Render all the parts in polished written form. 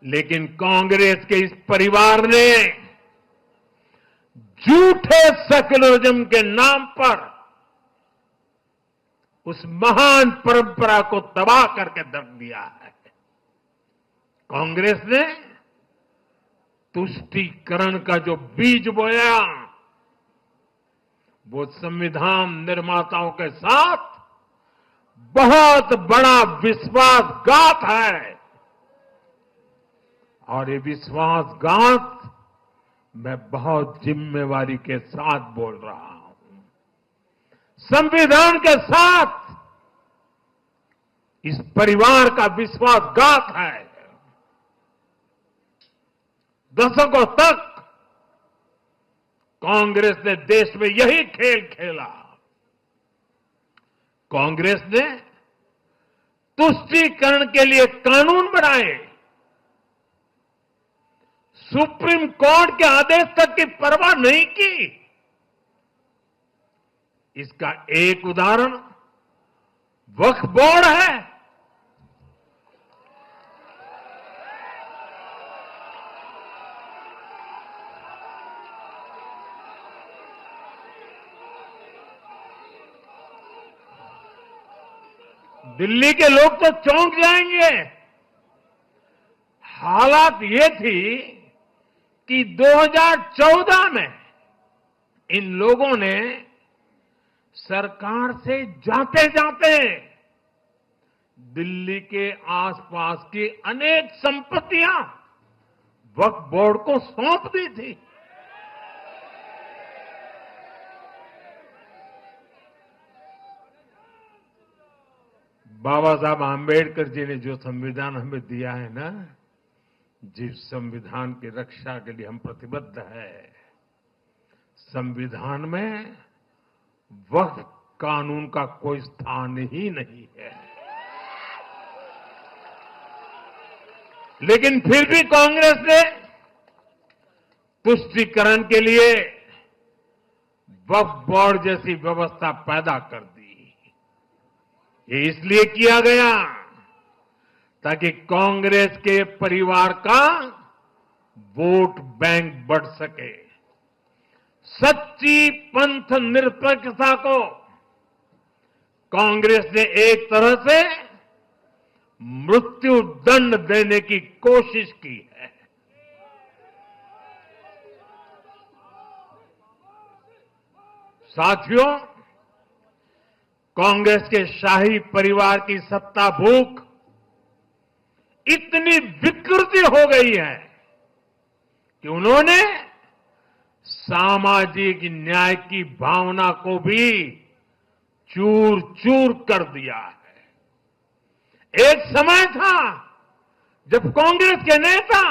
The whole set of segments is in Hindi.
लेकिन कांग्रेस के इस परिवार ने झूठे सेक्युलरिज्म के नाम पर उस महान परंपरा को तबाह करके रख दिया है। कांग्रेस ने तुष्टीकरण का जो बीज बोया, वो संविधान निर्माताओं के साथ बहुत बड़ा विश्वासघात है। और ये विश्वासघात मैं बहुत जिम्मेवारी के साथ बोल रहा हूं। संविधान के साथ इस परिवार का विश्वासघात है। दशकों तक कांग्रेस ने देश में यही खेल खेला। कांग्रेस ने तुष्टीकरण के लिए कानून बनाए, सुप्रीम कोर्ट के आदेश तक की परवाह नहीं की। इसका एक उदाहरण वक्फ बोर्ड है। दिल्ली के लोग तो चौंक जाएंगे। हालात ये थी कि 2014 में इन लोगों ने सरकार से जाते जाते दिल्ली के आसपास की अनेक संपत्तियां वक्फ बोर्ड को सौंप दी थी। बाबा साहब आंबेडकर जी ने जो संविधान हमें दिया है ना, जिस संविधान की रक्षा के लिए हम प्रतिबद्ध है, संविधान में वक्फ कानून का कोई स्थान ही नहीं है। लेकिन फिर भी कांग्रेस ने तुष्टीकरण के लिए वक्फ बोर्ड जैसी व्यवस्था पैदा कर दी। ये इसलिए किया गया ताकि कांग्रेस के परिवार का वोट बैंक बढ़ सके। सच्ची पंथ निरपेक्षता को कांग्रेस ने एक तरह से मृत्यु दंड देने की कोशिश की है। साथियों, कांग्रेस के शाही परिवार की सत्ता भूख इतनी विकृति हो गई है कि उन्होंने सामाजिक न्याय की भावना को भी चूर चूर कर दिया है। एक समय था जब कांग्रेस के नेता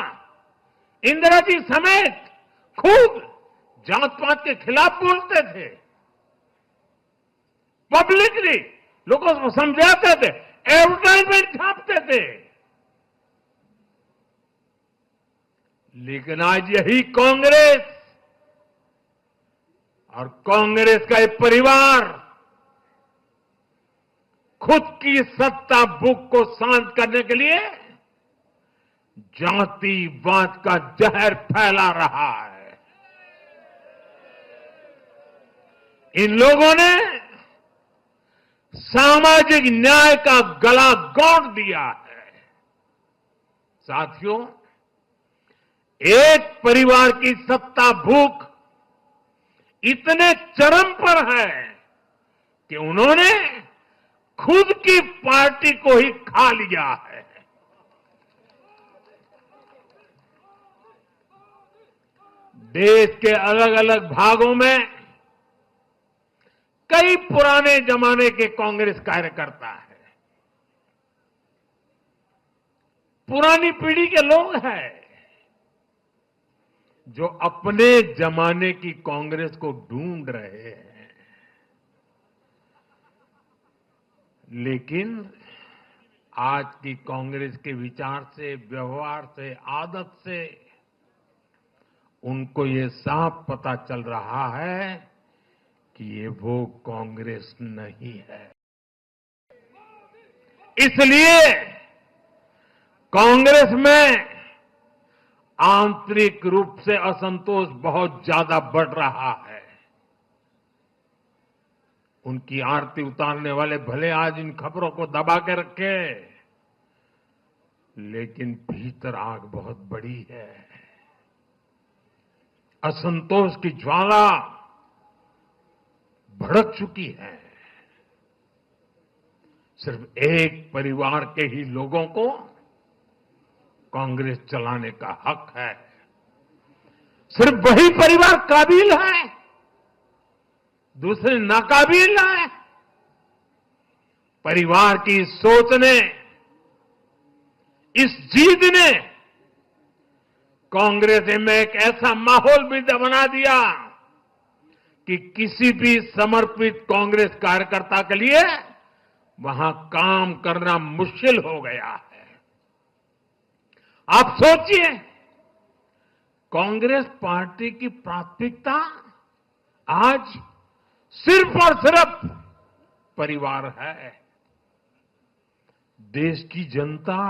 इंदिरा जी समेत खूब जात पात के खिलाफ बोलते थे, पब्लिकली लोगों को समझाते थे, एडवर्टाइजमेंट छापते थे। लेकिन आज यही कांग्रेस और कांग्रेस का एक परिवार खुद की सत्ता भूख को शांत करने के लिए जातिवाद का जहर फैला रहा है। इन लोगों ने सामाजिक न्याय का गला घोंट दिया है। साथियों, एक परिवार की सत्ता भूख इतने चरम पर है कि उन्होंने खुद की पार्टी को ही खा लिया है। देश के अलग अलग भागों में कई पुराने जमाने के कांग्रेस कार्यकर्ता है, पुरानी पीढ़ी के लोग हैं जो अपने जमाने की कांग्रेस को ढूंढ रहे हैं। लेकिन आज की कांग्रेस के विचार से, व्यवहार से, आदत से उनको ये साफ पता चल रहा है कि ये वो कांग्रेस नहीं है। इसलिए कांग्रेस में आंतरिक रूप से असंतोष बहुत ज्यादा बढ़ रहा है। उनकी आरती उतारने वाले भले आज इन खबरों को दबा के रखे, लेकिन भीतर आग बहुत बड़ी है। असंतोष की ज्वाला भड़क चुकी है। सिर्फ एक परिवार के ही लोगों को कांग्रेस चलाने का हक है। सिर्फ वही परिवार काबिल है, दूसरे नाकाबिल हैं। परिवार की सोच ने, इस जीत ने कांग्रेस में एक ऐसा माहौल भी बना दिया कि किसी भी समर्पित कांग्रेस कार्यकर्ता के लिए वहां काम करना मुश्किल हो गया है। आप सोचिए, कांग्रेस पार्टी की प्राथमिकता आज सिर्फ और सिर्फ परिवार है। देश की जनता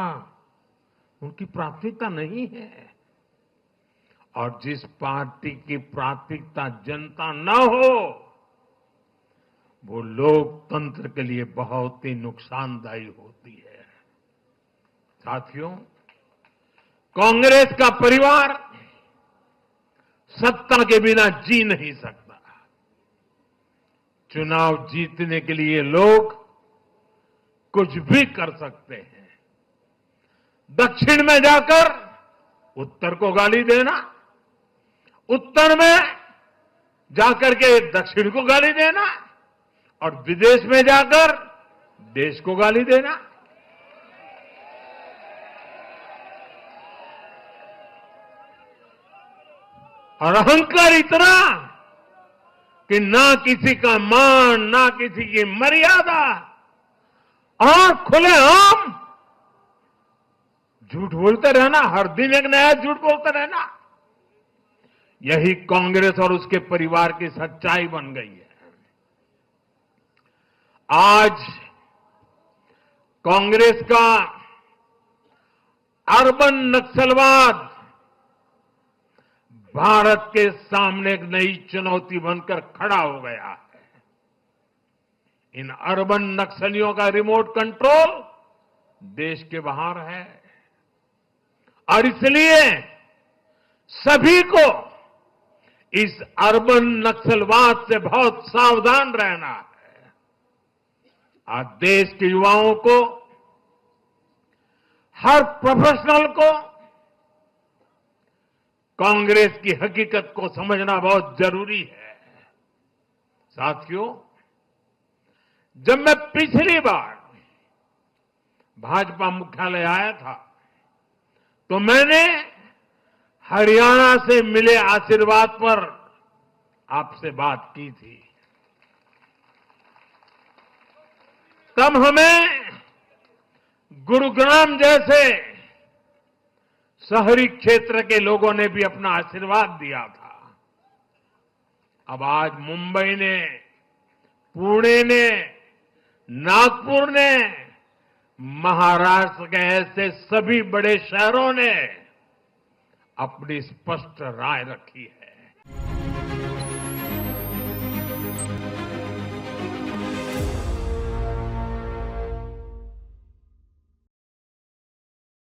उनकी प्राथमिकता नहीं है। और जिस पार्टी की प्राथमिकता जनता न हो, वो लोकतंत्र के लिए बहुत ही नुकसानदायी होती है। साथियों, कांग्रेस का परिवार सत्ता के बिना जी नहीं सकता। चुनाव जीतने के लिए लोग कुछ भी कर सकते हैं। दक्षिण में जाकर उत्तर को गाली देना, उत्तर में जाकर के दक्षिण को गाली देना, और विदेश में जाकर देश को गाली देना। और अहंकार इतना कि ना किसी का मान, ना किसी की मर्यादा, और खुलेआम झूठ बोलते रहना, हर दिन एक नया झूठ बोलते रहना। यही कांग्रेस और उसके परिवार की सच्चाई बन गई है। आज कांग्रेस का अर्बन नक्सलवाद भारत के सामने एक नई चुनौती बनकर खड़ा हो गया है। इन अर्बन नक्सलियों का रिमोट कंट्रोल देश के बाहर है, और इसलिए सभी को इस अर्बन नक्सलवाद से बहुत सावधान रहना है। आज देश के युवाओं को, हर प्रोफेशनल को कांग्रेस की हकीकत को समझना बहुत जरूरी है। साथियों, जब मैं पिछली बार भाजपा मुख्यालय आया था, तो मैंने हरियाणा से मिले आशीर्वाद पर आपसे बात की थी। तब हमें गुरुग्राम जैसे शहरी क्षेत्र के लोगों ने भी अपना आशीर्वाद दिया था। अब आज मुंबई ने, पुणे ने, नागपुर ने, महाराष्ट्र के ऐसे सभी बड़े शहरों ने अपनी स्पष्ट राय रखी है।